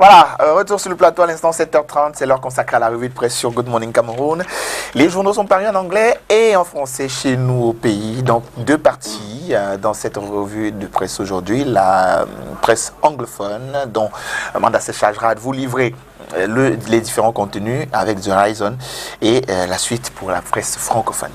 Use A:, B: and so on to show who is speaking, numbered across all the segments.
A: Voilà, retour sur le plateau à l'instant 7h30, c'est l'heure consacrée à la revue de presse sur Good Morning Cameroun. Les journaux sont parus en anglais et en français chez nous au pays. Donc deux parties dans cette revue de presse aujourd'hui. La presse anglophone dont Amanda se chargera de vous livrer les différents contenus avec The Horizon et la suite pour la presse francophone.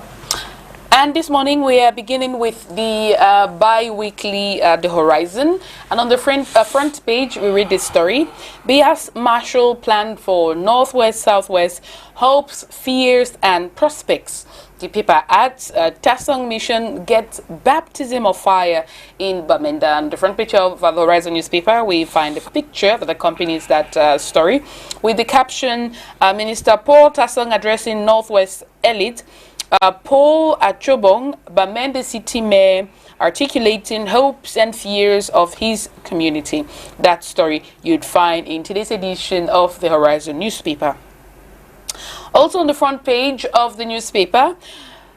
B: And this morning we are beginning with the bi-weekly The Horizon. And on the front page we read this story. Bias Marshall plan for Northwest Southwest, hopes, fears and prospects. The paper adds Tasong mission gets baptism of fire in Bamenda. On the front page of the Horizon newspaper we find a picture that accompanies that story with the caption Minister Paul Tasong addressing Northwest elite. Paul Achobong, Bamenda City Mayor, articulating hopes and fears of his community. That story you'd find in today's edition of the Horizon newspaper. Also on the front page of the newspaper,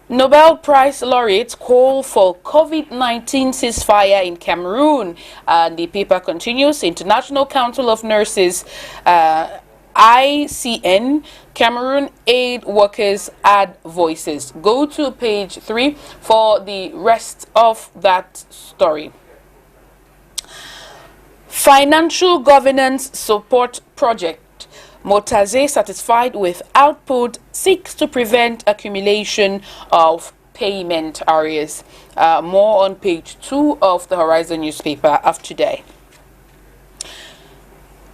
B: Nobel Prize laureates call for COVID-19 ceasefire in Cameroon. The paper continues, International Council of Nurses, ICN, Cameroon aid workers add voices. Go to page 3 for the rest of that story. Financial governance support project. Motaze satisfied with output seeks to prevent accumulation of payment areas. More on page 2 of the Horizon newspaper of today.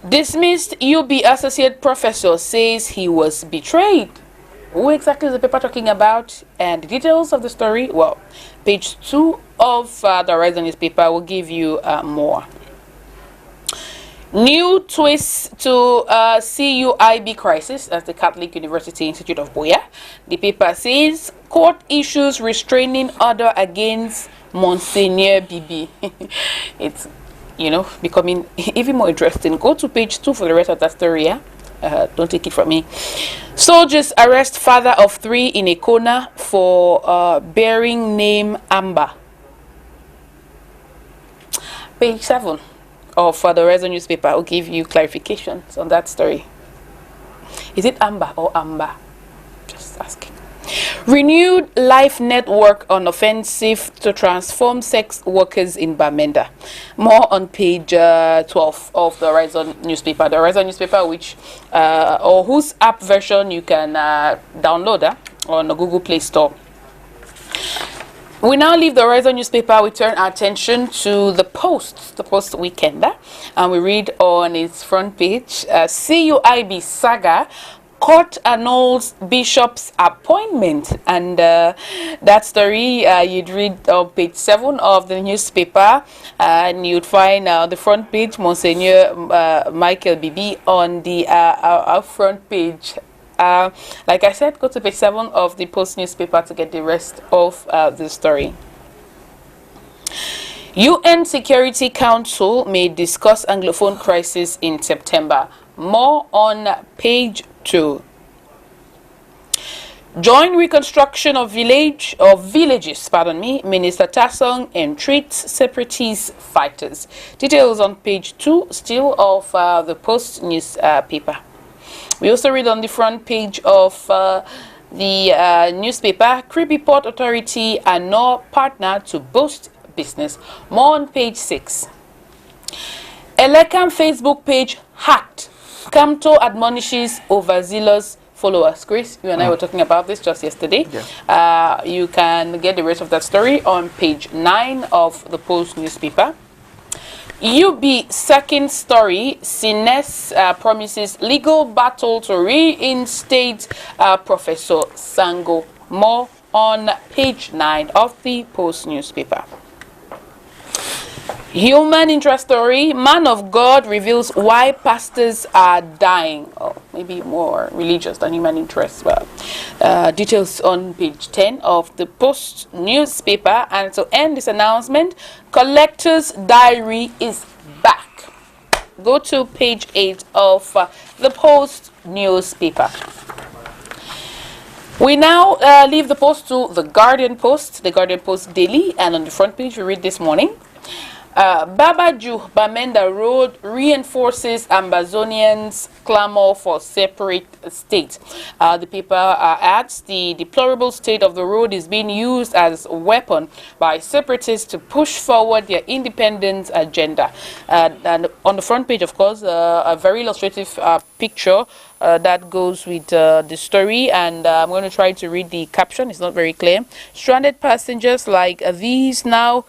B: Dismissed UB associate professor says he was betrayed. Who exactly is the paper talking about? And the details of the story? Well, page 2 of the Horizon newspaper will give you more. New twist to CUIB crisis at the Catholic University Institute of Boya. The paper says court issues restraining order against Monsignor Bibi. It's becoming even more interesting. Go to page 2 for the rest of that story, yeah? Don't take it from me. Soldiers arrest father of 3 in a corner for bearing name Amber. Page 7 of the Horizon newspaper will give you clarifications on that story. Is it Amber or Amber? Just asking. Renewed life network on offensive to transform sex workers in Bamenda. More on page 12 of the Horizon newspaper. The Horizon newspaper, which or whose app version you can download on the Google Play Store. We now leave the Horizon newspaper. We turn our attention to the Post Weekend, and we read on its front page, CUIB saga. Court annuls Bishop's appointment, and that story you'd read on page 7 of the newspaper, and you'd find the front page Monsignor Michael Bibi on the front page. Like I said, go to page 7 of the Post newspaper to get the rest of the story. UN Security Council may discuss Anglophone crisis in September. More on page 2. Joint reconstruction of villages, Minister Tasong entreats separatist fighters. Details on page 2 still of the Post newspaper. We also read on the front page of the newspaper, Creepy Port Authority and no partner to boost business. More on page 6. Elekam Facebook page hacked. Kamto admonishes overzealous followers. Chris, you and I were talking about this just yesterday. Yeah. You can get the rest of that story on page 9 of the Post newspaper. UB second story, Sines promises legal battle to reinstate Professor Sango. More on page 9 of the Post newspaper. Human interest story, man of God reveals why pastors are dying. Oh, maybe more religious than human interest. Well, details on page 10 of the Post newspaper. And to end this announcement, Collector's Diary is back. Go to page 8 of the Post newspaper. We now leave the Post to the Guardian Post Daily, and on the front page we read this morning. Babaju Bamenda Road reinforces Ambazonians' clamor for separate states. The paper adds the deplorable state of the road is being used as a weapon by separatists to push forward their independence agenda. And on the front page, of course, a very illustrative picture that goes with the story, and I'm going to try to read the caption. It's not very clear. Stranded passengers like these now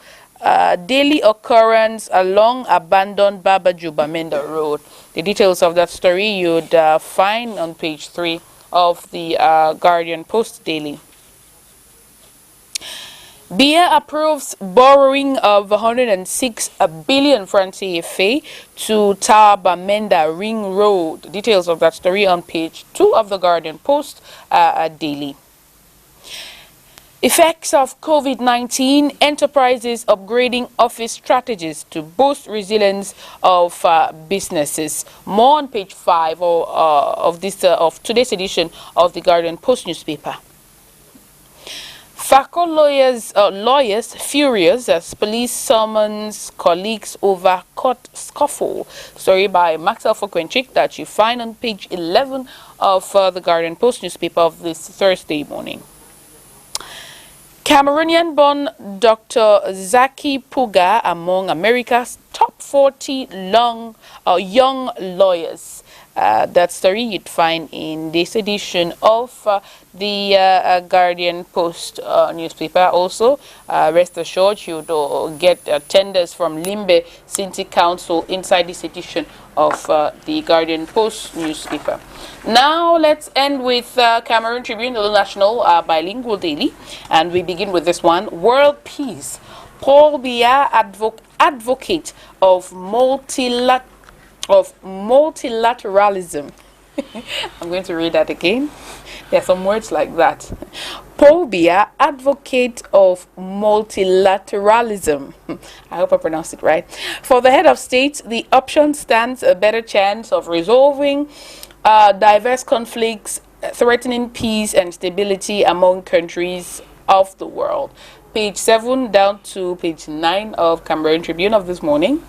B: daily occurrence along abandoned Babaju Bamenda Road. The details of that story you'd find on page 3 of the Guardian Post Daily. BIA approves borrowing of 106 billion francs CFA to Tower Bamenda Ring Road. Details of that story on page 2 of the Guardian Post Daily. Effects of COVID-19, enterprises upgrading office strategies to boost resilience of businesses. More on page 5 of today's edition of the Guardian Post newspaper. FACO lawyers furious as police summons colleagues over court scuffle. Story by Maxwell Fokwenchik that you find on page 11 of the Guardian Post newspaper of this Thursday morning. Cameroonian-born Dr. Zaki Puga among America's top 40 young lawyers. That story you'd find in this edition of the Guardian Post newspaper. Also, rest assured you'd get tenders from Limbe City Council inside this edition of the Guardian Post newspaper. Now let's end with Cameroon Tribune, the national bilingual daily, and we begin with this one: World Peace. Paul Biya, advocate of multilateralism. I'm going to read that again. There are some words like that. Paul Biya, advocate of multilateralism. I hope I pronounced it right. For the head of state, the option stands a better chance of resolving diverse conflicts threatening peace and stability among countries of the world. Page 7 down to page 9 of Cameroon Tribune of this morning.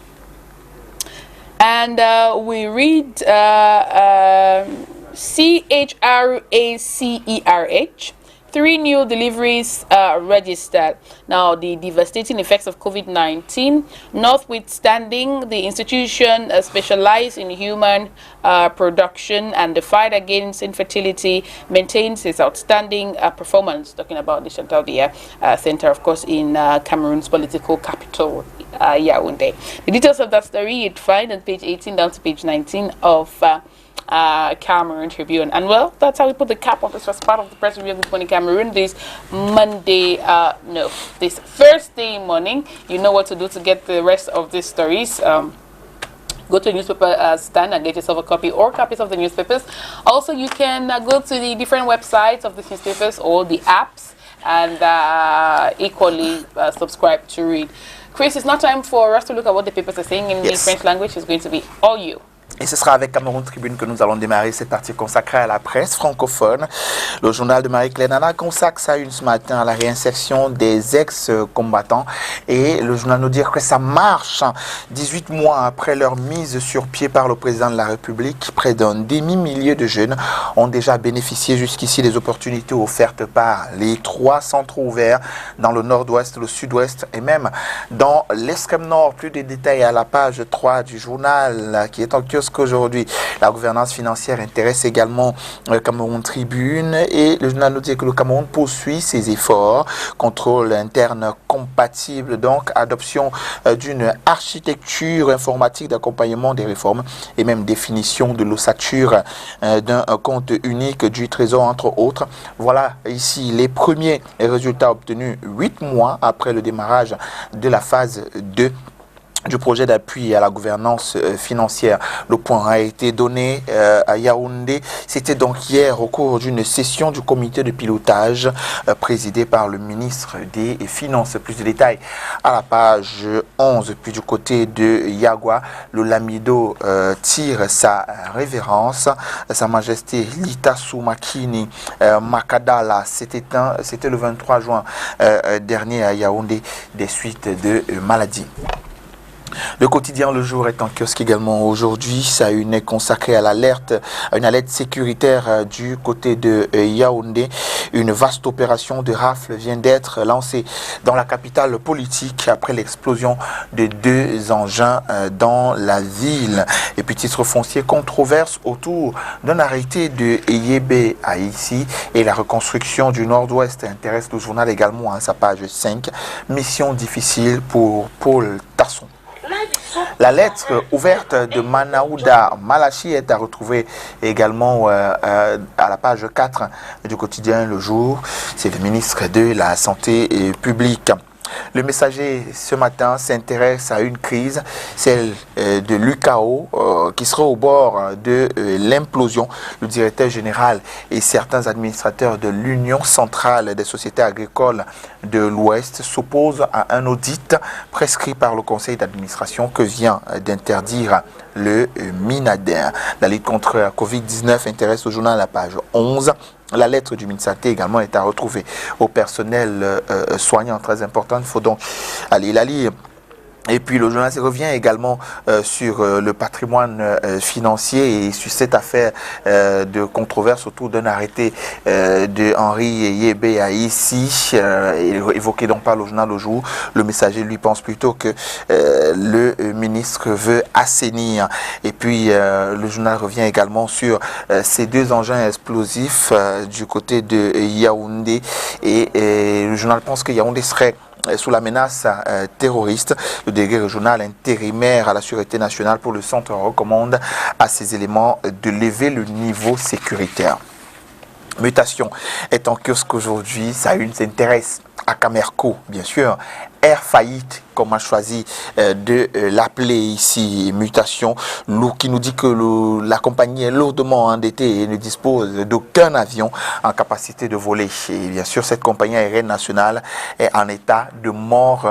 B: And we read CHRACERH. 3 new deliveries registered. Now, the devastating effects of COVID-19, notwithstanding, the institution specialized in human production and the fight against infertility maintains its outstanding performance. Talking about the Chantal Biya Center, of course, in Cameroon's political capital, Yaoundé. The details of that story you'd find on page 18 down to page 19 of Cameroon Tribune. And well, that's how we put the cap on this first part of the press review of this morning Cameroon this this Thursday morning. You know what to do to get the rest of these stories. Go to a newspaper stand and get yourself a copy or copies of the newspapers. Also, you can go to the different websites of the newspapers or the apps and equally subscribe to read. Chris, it's not time for us to look at what the papers are saying in the French language. It's going to be all you.
A: Et ce sera avec Cameroun Tribune que nous allons démarrer cette partie consacrée à la presse francophone. Le journal de Marie-Claire Nana consacre sa une ce matin à la réinsertion des ex-combattants. Et le journal nous dit que ça marche. 18 mois après leur mise sur pied par le président de la République, près d'un demi-millier de jeunes ont déjà bénéficié jusqu'ici des opportunités offertes par les 3 centres ouverts dans le nord-ouest, le sud-ouest et même dans l'extrême nord. Plus de détails à la page 3 du journal qui est en kiosque qu'aujourd'hui. La gouvernance financière intéresse également le Cameroun Tribune et le journal nous dit que le Cameroun poursuit ses efforts. Contrôle interne compatible, donc adoption d'une architecture informatique d'accompagnement des réformes et même définition de l'ossature d'un compte unique du Trésor entre autres. Voilà ici les premiers résultats obtenus 8 mois après le démarrage de la phase 2 du projet d'appui à la gouvernance financière. Le point a été donné à Yaoundé. C'était donc hier au cours d'une session du comité de pilotage présidé par le ministre des Finances. Plus de détails à la page 11. Puis du côté de Yagua, le Lamido tire sa révérence. Sa Majesté Litassou Makini Makadala s'est éteint. C'était le 23 juin dernier à Yaoundé des suites de maladie. Le quotidien Le Jour est en kiosque également aujourd'hui. Ça est consacré à l'alerte, à une alerte sécuritaire du côté de Yaoundé. Une vaste opération de rafle vient d'être lancée dans la capitale politique après l'explosion de 2 engins dans la ville. Et puis titre foncier, controverse autour d'un arrêté de Yébé à ici et la reconstruction du Nord-Ouest intéresse le journal également à sa page 5. Mission difficile pour Paul Tasson. La lettre ouverte de Manaouda Malachi est à retrouver également à la page 4 du quotidien Le Jour. C'est le ministre de la Santé publique. Le Messager ce matin s'intéresse à une crise, celle de l'UKO, qui sera au bord de l'implosion. Le directeur général et certains administrateurs de l'Union centrale des sociétés agricoles de l'Ouest s'opposent à un audit prescrit par le conseil d'administration que vient d'interdire le Minader. La lutte contre la Covid-19 intéresse au journal à la page 11. La lettre du ministère également est à retrouver au personnel soignant, très important. Il faut donc aller la lire. Et puis le journal revient également sur le patrimoine financier et sur cette affaire de controverse autour d'un arrêté de Henri Yébé à ici, évoqué donc par le journal Le Jour. Le Messager lui pense plutôt que le ministre veut assainir. Et puis le journal revient également sur ces 2 engins explosifs du côté de Yaoundé et le journal pense que Yaoundé serait sous la menace terroriste. Le délégué régional intérimaire à la sûreté nationale pour le centre recommande à ces éléments de lever le niveau sécuritaire. Mutation est en kiosque aujourd'hui. Ça une s'intéresse à Camerco, bien sûr. Air faillite, comme a choisi de l'appeler ici, mutation, qui nous dit que la compagnie est lourdement endettée et ne dispose d'aucun avion en capacité de voler. Et bien sûr, cette compagnie aérienne nationale est en état de mort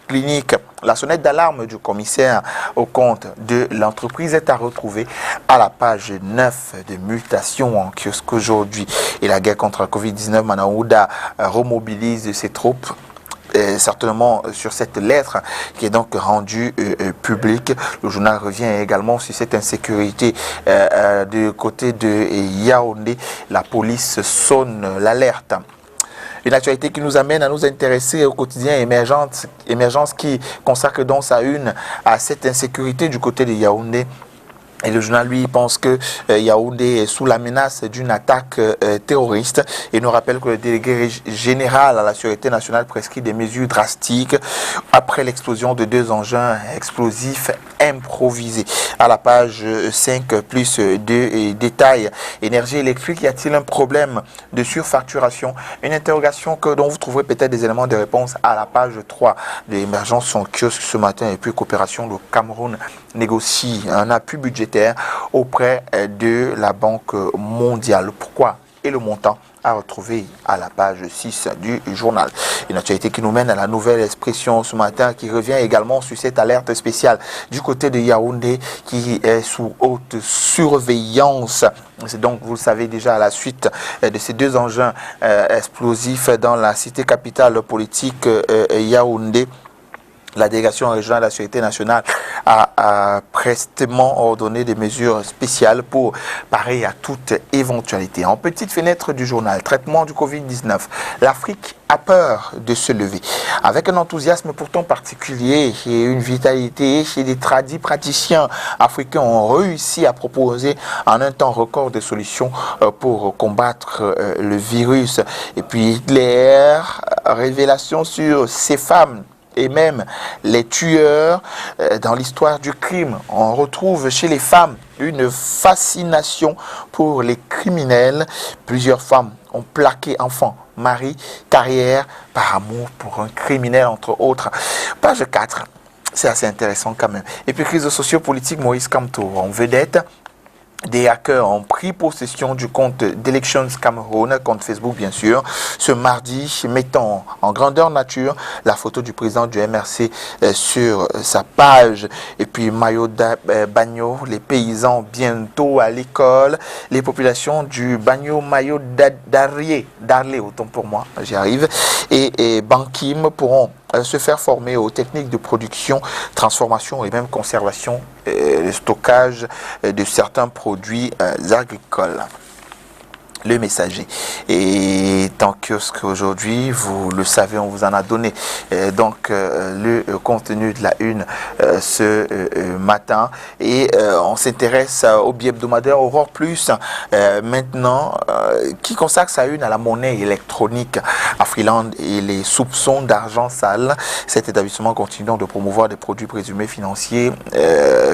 A: clinique. La sonnette d'alarme du commissaire au compte de l'entreprise est à retrouver à la page 9 de mutation en kiosque aujourd'hui. Et la guerre contre la Covid-19, Manaouda remobilise ses troupes. Certainement sur cette lettre qui est donc rendue publique. Le journal revient également sur cette insécurité du côté de Yaoundé. La police sonne l'alerte. Une actualité qui nous amène à nous intéresser au quotidien émergence qui consacre donc sa une à cette insécurité du côté de Yaoundé. Et le journal, lui, pense que Yaoundé est sous la menace d'une attaque terroriste et nous rappelle que le délégué général à la sûreté nationale prescrit des mesures drastiques après l'explosion de 2 engins explosifs improvisés. À la page 5, plus de détails. Énergie électrique, y a-t-il un problème de surfacturation? Une interrogation dont vous trouverez peut-être des éléments de réponse à la page 3 de l'émergence en kiosque ce matin. Et puis coopération, le Cameroun négocie un appui budgétaire auprès de la Banque mondiale. Pourquoi et le montant à retrouver à la page 6 du journal. Une actualité qui nous mène à la nouvelle expression ce matin qui revient également sur cette alerte spéciale du côté de Yaoundé qui est sous haute surveillance. C'est donc, vous le savez déjà, à la suite de ces 2 engins explosifs dans la cité capitale politique Yaoundé. La délégation régionale de la Sûreté nationale a prestement ordonné des mesures spéciales pour parer à toute éventualité. En petite fenêtre du journal, traitement du Covid-19, l'Afrique a peur de se lever. Avec un enthousiasme pourtant particulier et une vitalité chez des praticiens africains ont réussi à proposer en un temps record des solutions pour combattre le virus. Et puis Hitler, révélation sur ces femmes et même les tueurs dans l'histoire du crime. On retrouve chez les femmes une fascination pour les criminels. Plusieurs femmes ont plaqué enfants, mari, carrière par amour pour un criminel, entre autres. Page 4, c'est assez intéressant quand même. Et puis crise sociopolitique, Moïse Kamto en vedette. Des hackers ont pris possession du compte d'Elections Cameroun, compte Facebook bien sûr, ce mardi, mettant en grandeur nature la photo du président du MRC sur sa page. Et puis Mayo Bagno, les paysans bientôt à l'école, les populations du Bagno Mayo Darlé, autant pour moi, j'y arrive, et Bankim pourront se faire former aux techniques de production, transformation et même conservation et stockage de certains produits agricoles. Le messager est en kiosque aujourd'hui, vous le savez, on vous en a donné le contenu de la une ce matin et on s'intéresse au billet hebdomadaire Aurore Plus maintenant qui consacre sa une à la monnaie électronique à Freeland et les soupçons d'argent sale. Cet établissement continue de promouvoir des produits présumés financiers,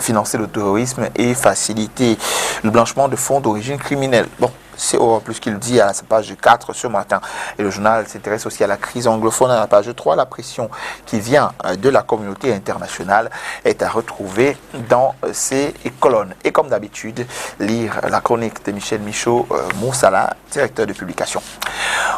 A: financer le terrorisme et faciliter le blanchiment de fonds d'origine criminelle. Bon, c'est Aurore Plus qu'il dit à sa page 4 ce matin. Et le journal s'intéresse aussi à la crise anglophone à la page 3. La pression qui vient de la communauté internationale est à retrouver dans ces colonnes. Et comme d'habitude, lire la chronique de Michel Michaud Moussala, directeur de publication.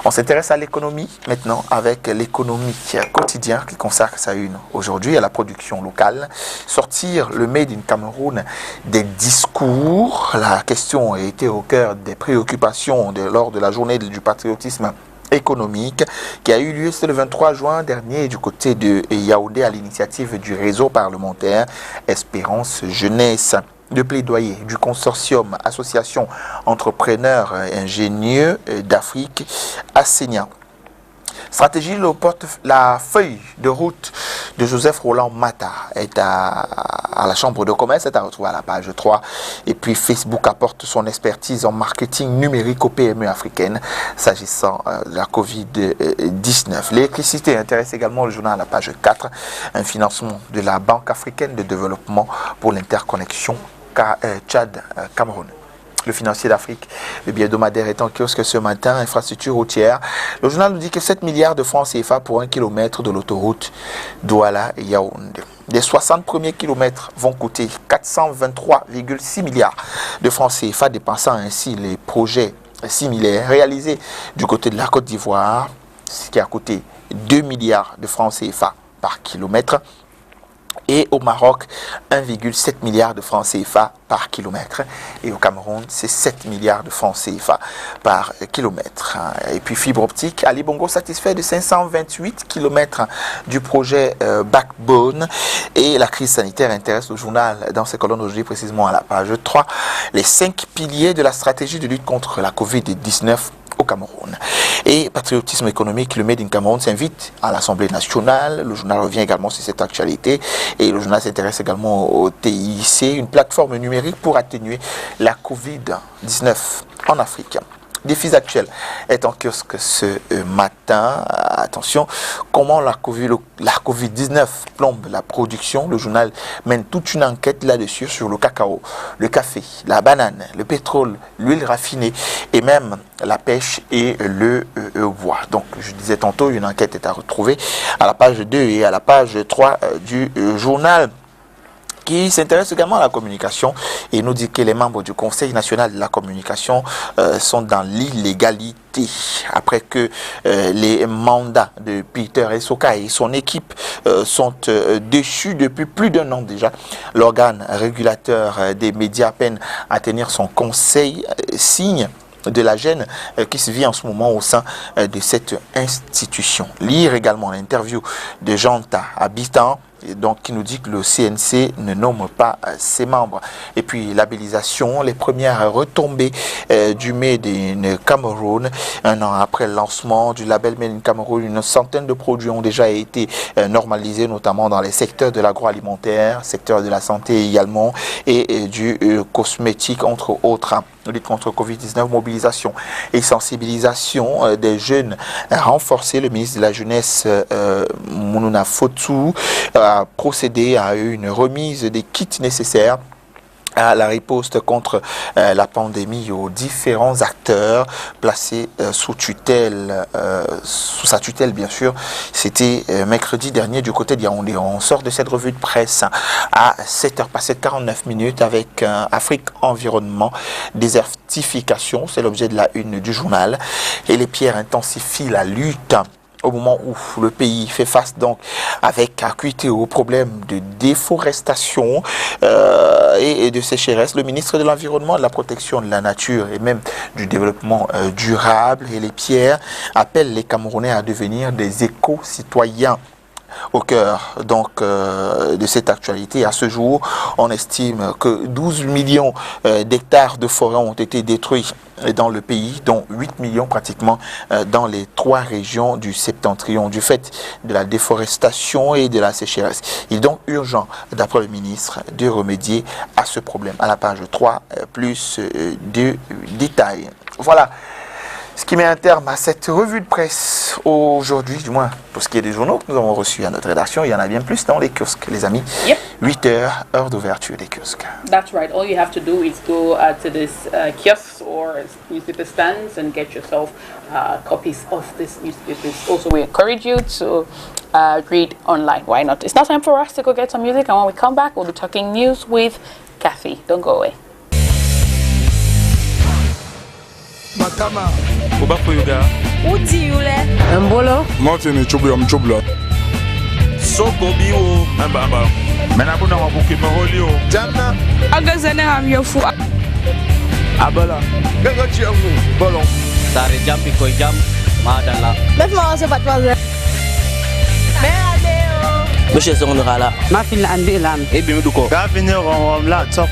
A: On s'intéresse à l'économie maintenant avec l'économie quotidienne qui consacre sa une aujourd'hui à la production locale. Sortir le Made in Cameroun des discours. La question a été au cœur des préoccupations lors de la journée du patriotisme économique qui a eu lieu le 23 juin dernier du côté de Yaoundé à l'initiative du réseau parlementaire Espérance Jeunesse. Le plaidoyer du consortium Association Entrepreneurs Ingénieux d'Afrique ASENIA. Stratégie, la feuille de route de Joseph Roland Mata est à la Chambre de commerce, est à retrouver à la page 3. Et puis Facebook apporte son expertise en marketing numérique aux PME africaines s'agissant de la Covid-19. L'électricité intéresse également le journal à la page 4. Un financement de la Banque africaine de développement pour l'interconnexion Tchad-Cameroun. Le financier d'Afrique, le billet hebdomadaire est en kiosque ce matin, infrastructure routière. Le journal nous dit que 7 milliards de francs CFA pour 1 kilomètre de l'autoroute Douala et Yaoundé. Les 60 premiers kilomètres vont coûter 423,6 milliards de francs CFA, dépensant ainsi les projets similaires réalisés du côté de la Côte d'Ivoire, ce qui a coûté 2 milliards de francs CFA par kilomètre. Et au Maroc, 1,7 milliard de francs CFA par kilomètre. Et au Cameroun, c'est 7 milliards de francs CFA par kilomètre. Et puis fibre optique, Ali Bongo satisfait de 528 kilomètres du projet Backbone. Et la crise sanitaire intéresse le journal dans ses colonnes aujourd'hui, précisément à la page 3. Les 5 piliers de la stratégie de lutte contre la Covid-19 au Cameroun. Et patriotisme économique, le Made in Cameroun s'invite à l'Assemblée nationale. Le journal revient également sur cette actualité et le journal s'intéresse également au TIC, une plateforme numérique pour atténuer la Covid-19 en Afrique. Défis actuels est en kiosque ce matin. Attention, comment la Covid-19 plombe la production. Le journal mène toute une enquête là-dessus sur le cacao, le café, la banane, le pétrole, l'huile raffinée et même la pêche et le bois. Donc, je disais tantôt, une enquête est à retrouver à la page 2 et à la page 3 du journal, qui s'intéresse également à la communication et nous dit que les membres du Conseil national de la communication sont dans l'illégalité après que les mandats de Peter Essoka et son équipe sont déchus depuis plus d'1 an déjà. L'organe régulateur des médias peine à tenir son conseil, signe de la gêne qui se vit en ce moment au sein de cette institution. Lire également l'interview de Janta Habitant, donc qui nous dit que le CNC ne nomme pas ses membres. Et puis labellisation, les premières retombées du Made in Cameroun. 1 an après le lancement du label Made in Cameroun, une centaine de produits ont déjà été normalisés, notamment dans les secteurs de l'agroalimentaire, secteur de la santé également, et du cosmétique, entre autres. Lutte contre Covid-19, mobilisation et sensibilisation des jeunes renforcée. Le ministre de la Jeunesse, Mounouna Fotou, a procédé à une remise des kits nécessaires à la riposte contre la pandémie aux différents acteurs placés sous sa tutelle bien sûr. C'était mercredi dernier du côté de Yaoundé. On sort de cette revue de presse à 7h passées 49 minutes avec Afrique Environnement, désertification, c'est l'objet de la une du journal. Et les pierres intensifient la lutte au moment où le pays fait face donc avec acuité aux problèmes de déforestation et de sécheresse. Le ministre de l'Environnement, de la Protection de la Nature et même du Développement durable et les pierres appellent les Camerounais à devenir des éco-citoyens. au cœur donc de cette actualité. À ce jour, on estime que 12 millions d'hectares de forêts ont été détruits dans le pays, dont 8 millions pratiquement dans les 3 régions du septentrion du fait de la déforestation et de la sécheresse. Il est donc urgent, d'après le ministre, de remédier à ce problème. À la page 3, plus de détails. Voilà ce qui met un terme à cette revue de presse aujourd'hui, du moins pour ce qui est des journaux que nous avons reçus à notre rédaction. Il y en a bien plus dans les kiosques, les amis.
B: Yep.
A: 8 heures, heure d'ouverture des kiosques.
B: That's right. All you have to do is go to this kiosks or newspaper stands and get yourself copies of these newspapers. Also, we encourage you to read online. Why not? It's now time for us to go get some music, and when we come back, we'll be talking news with Kathy. Don't go away.
C: Makama. Oba Foyoga.
D: Uti yule.
C: Mbolo. Martin chubula mchubula. Soko biwo. Amba. Mena kuna wabuki maholio. Jamna.
D: Agazane hamyofu.
C: Abala. Gaga chiamu. Bolon.
E: Sare jampi ko jam. Madala.
D: Befma se patwaze. Meadeo.
E: Monsieur Sonora là.
D: Ma fille ande lan.
E: Et bien du coup.
C: Ga venir on la top.